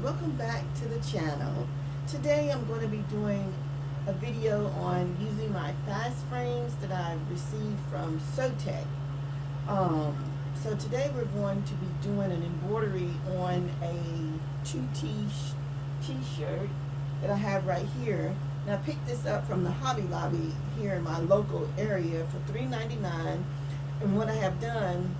welcome back to the channel. Today I'm going to be doing a video on using my fast frames that I received from SewTech. So today we're going to be doing an embroidery on a 2T t-shirt that I have right here. And I picked this up from the Hobby Lobby here in my local area for $3.99. And what I have done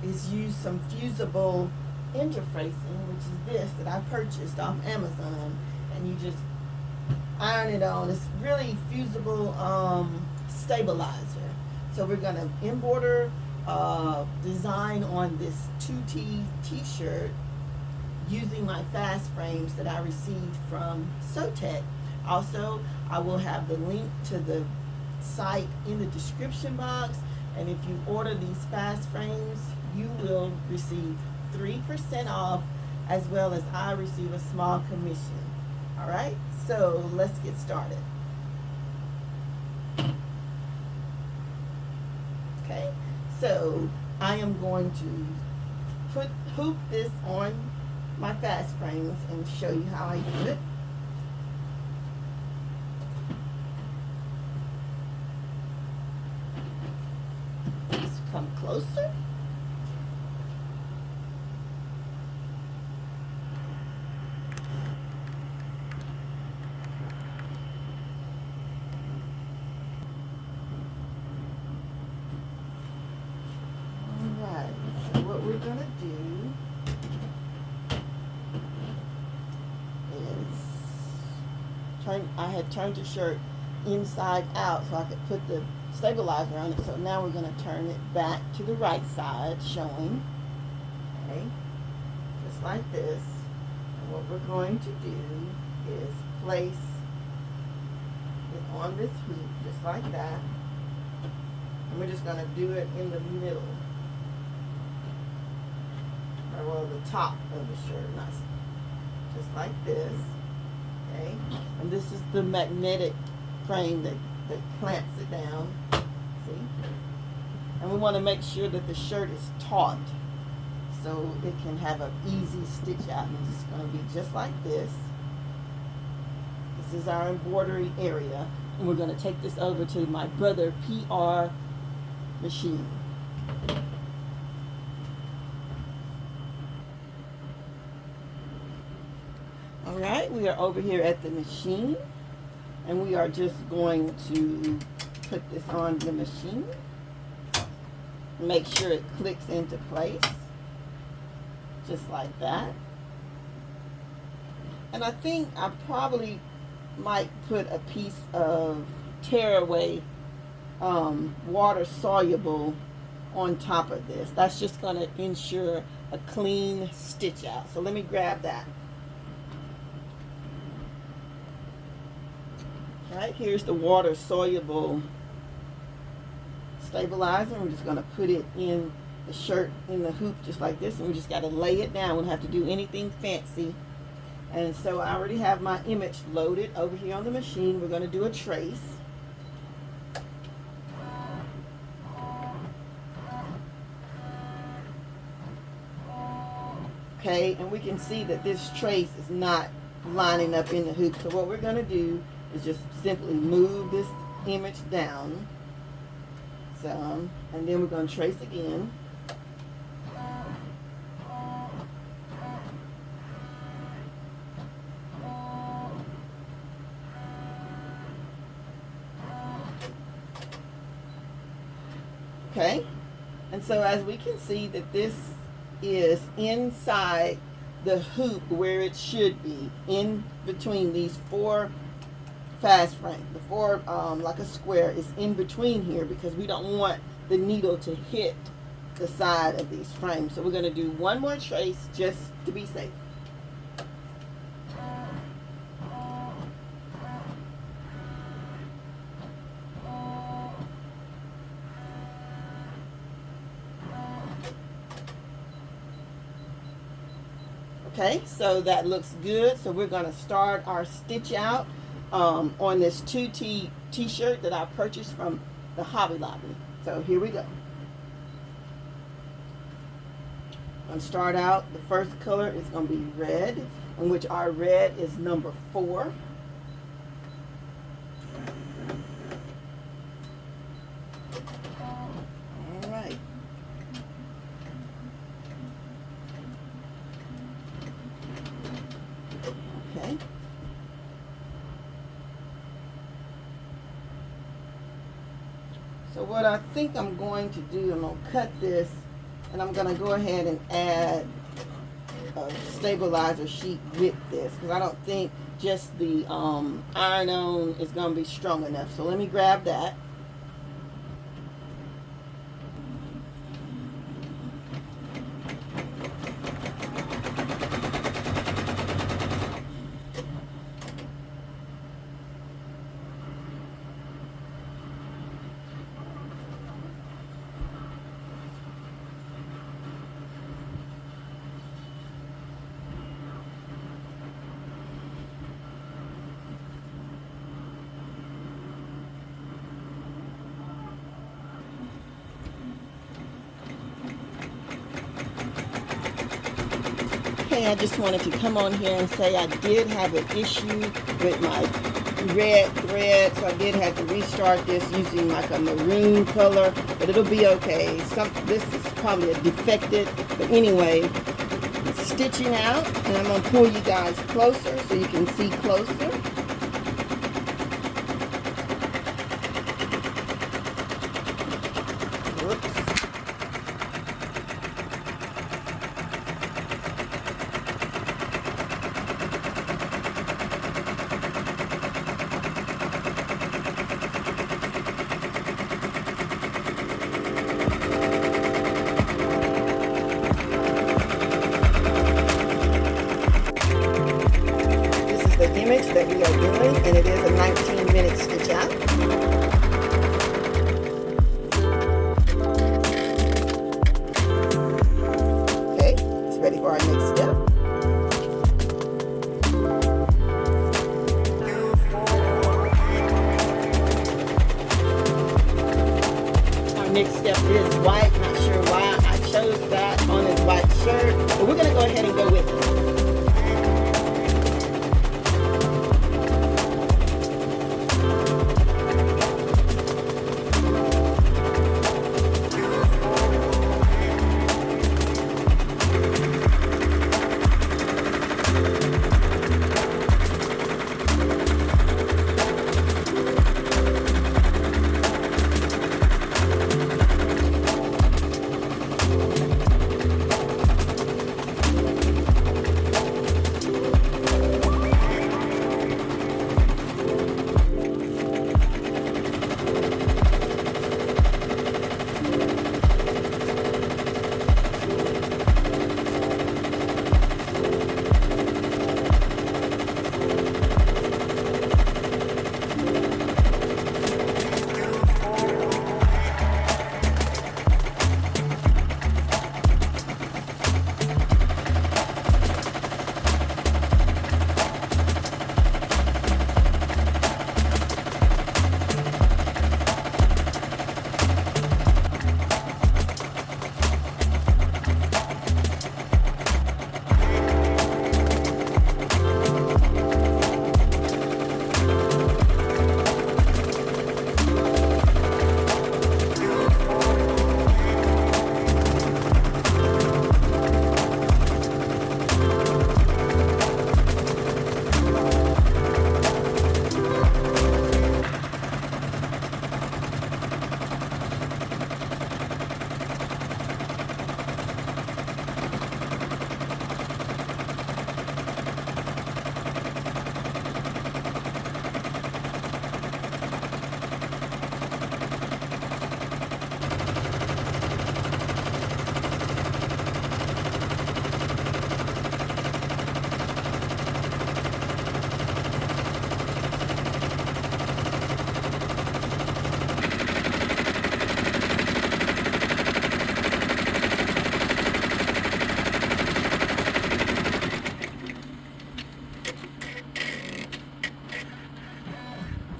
is use some fusible interfacing, which is this that I purchased off Amazon, and you just iron it on. It's really fusible stabilizer. So we're going to embroider design on this 2T t-shirt using my fast frames that I received from SewTech. Also, I will have the link to the site in the description box, and if you order these fast frames, you will receive 3% off, as well as I receive a small commission. Alright, so let's get started. Okay, so I am going to hoop this on my fast frames and show you how I do it. Just come closer. So what we're going to do is I had turned the shirt inside out so I could put the stabilizer on it. So now we're going to turn it back to the right side, showing, okay, just like this. And what we're going to do is place it on this hoop, just like that. And we're just going to do it in the middle. Well, the top of the shirt, not just like this, okay? And this is the magnetic frame that clamps it down, see? And we want to make sure that the shirt is taut so it can have an easy stitch out. And it's going to be just like this. This is our embroidery area, and we're going to take this over to my Brother PR machine. Alright, we are over here at the machine, and we are just going to put this on the machine. Make sure it clicks into place, just like that. And I think I probably might put a piece of tearaway water soluble on top of this. That's just going to ensure a clean stitch out. So let me grab that. Right, here's the water soluble stabilizer. We're just going to put it in the shirt, in the hoop, just like this, and we just got to lay it down. We don't have to do anything fancy. And so I already have my image loaded over here on the machine. We're going to do a trace. Okay, and we can see that this trace is not lining up in the hoop. So what we're going to do is just simply move this image down some, and then we're going to trace again. Okay, and so as we can see that this is inside the hoop where it should be, in between these four fast frame. The four, like a square, is in between here because we don't want the needle to hit the side of these frames. So we're going to do one more trace just to be safe. Okay, so that looks good. So we're going to start our stitch out on this 2T t-shirt that I purchased from the Hobby Lobby. So here we go. going to start out, the first color is going to be red, in which our red is number 4. All right. Okay. So what I think I'm going to do, I'm going to cut this, and I'm going to go ahead and add a stabilizer sheet with this, because I don't think just the iron-on is going to be strong enough. So let me grab that. I just wanted to come on here and say I did have an issue with my red thread, so I did have to restart this using like a maroon color, but it'll be okay. This is probably a defective, but anyway, it's stitching out, and I'm going to pull you guys closer so you can see closer. That we are doing, and it is a 19-minute stitch out. Okay, it's ready for our next step. Our next step is white. Not sure why I chose that on his white shirt, but we're going to go ahead and go with it.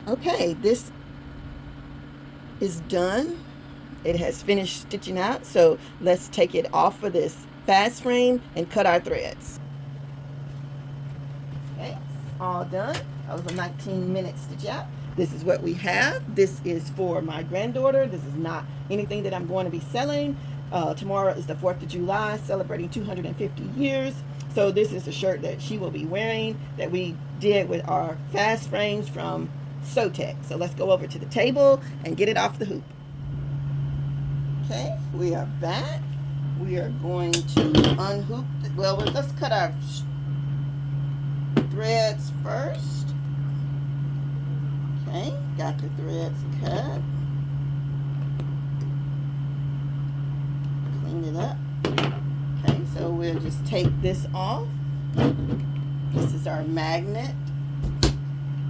Okay, this is done. It has finished stitching out, so let's take it off of this fast frame and cut our threads. Okay, all done. That was a 19 minute stitch out. This is what we have. This is for my granddaughter. This is not anything that I'm going to be selling. Tomorrow is the 4th of July, celebrating 250 years. So this is a shirt that she will be wearing that we did with our fast frames from SewTech. So let's go over to the table and get it off the hoop. Okay, we are back. We are going to unhoop. Well, let's cut our threads first. Okay, got the threads cut. Clean it up. Okay, so we'll just take this off. This is our magnet.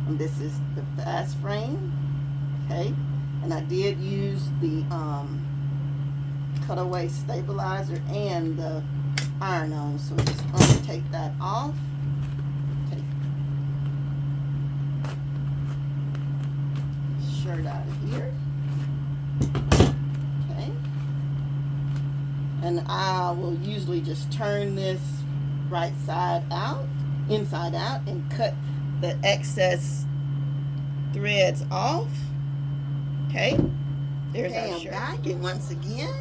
And this is the fast frame. Okay, and I did use the cutaway stabilizer and the iron-on, so just take that off. Take the shirt out of here. Okay, and I will usually just turn this right side out, inside out, and cut the excess threads off. Okay, there's our shirt. Back, and once again,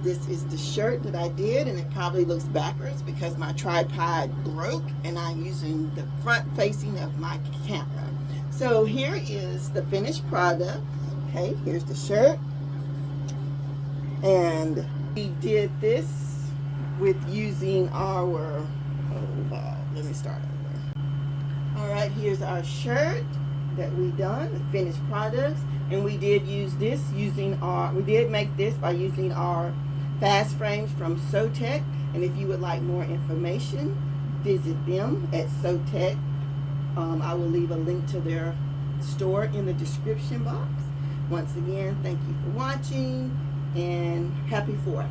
this is the shirt that I did, and it probably looks backwards because my tripod broke and I'm using the front facing of my camera. So here is the finished product. Okay, here's the shirt. And we did this with using our, let me start over. All right, here's our shirt that we done, the finished products. And we did use this using we did make this by using our fast frames from SewTech. And if you would like more information, visit them at SewTech. I will leave a link to their store in the description box. Once again, thank you for watching, and happy 4th.